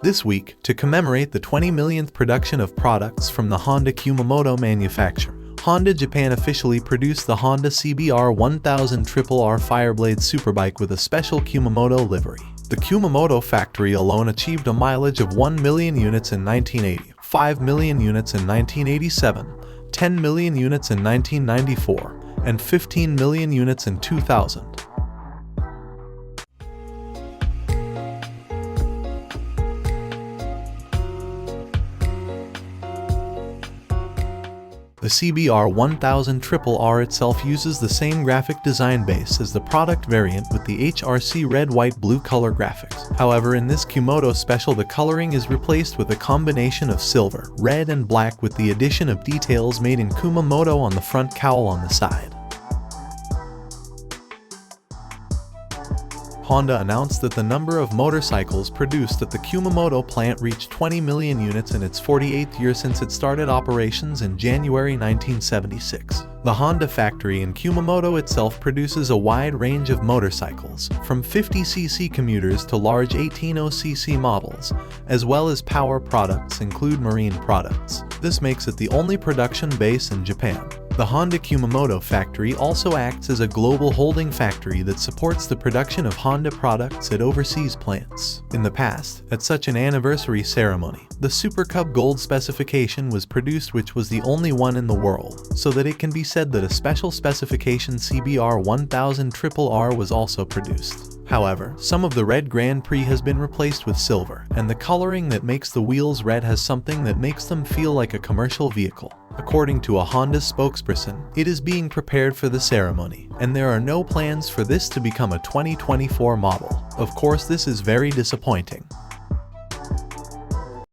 This week, to commemorate the 20 millionth production of products from the Honda Kumamoto manufacturer, Honda Japan officially produced the Honda CBR 1000Rr-R Fireblade Superbike with a Special Kumamoto livery. The Kumamoto factory alone achieved a mileage of 1 million units in 1980, 5 million units in 1987, 10 million units in 1994, and 15 million units in 2000. The CBR 1000Rr-R itself uses the same graphic design base as the product variant with the HRC red, white, blue color graphics. However, in this Kumamoto special, the coloring is replaced with a combination of silver, red, and black with the addition of details made in Kumamoto on the front cowl on the side. Honda announced that the number of motorcycles produced at the Kumamoto plant reached 20 million units in its 48th year since it started operations in January 1976. The Honda factory in Kumamoto itself produces a wide range of motorcycles, from 50cc commuters to large 180cc models, as well as power products include marine products. This makes it the only production base in Japan. The Honda Kumamoto factory also acts as a global holding factory that supports the production of Honda products at overseas plants. In the past, at such an anniversary ceremony, the Super Cub Gold specification was produced, which was the only one in the world, so that it can be said that a special specification CBR 1000Rr-R was also produced. However, some of the red Grand Prix has been replaced with silver, and the coloring that makes the wheels red has something that makes them feel like a commercial vehicle. According to a Honda spokesperson, it is being prepared for the ceremony, and there are no plans for this to become a 2024 model. Of course, this is very disappointing.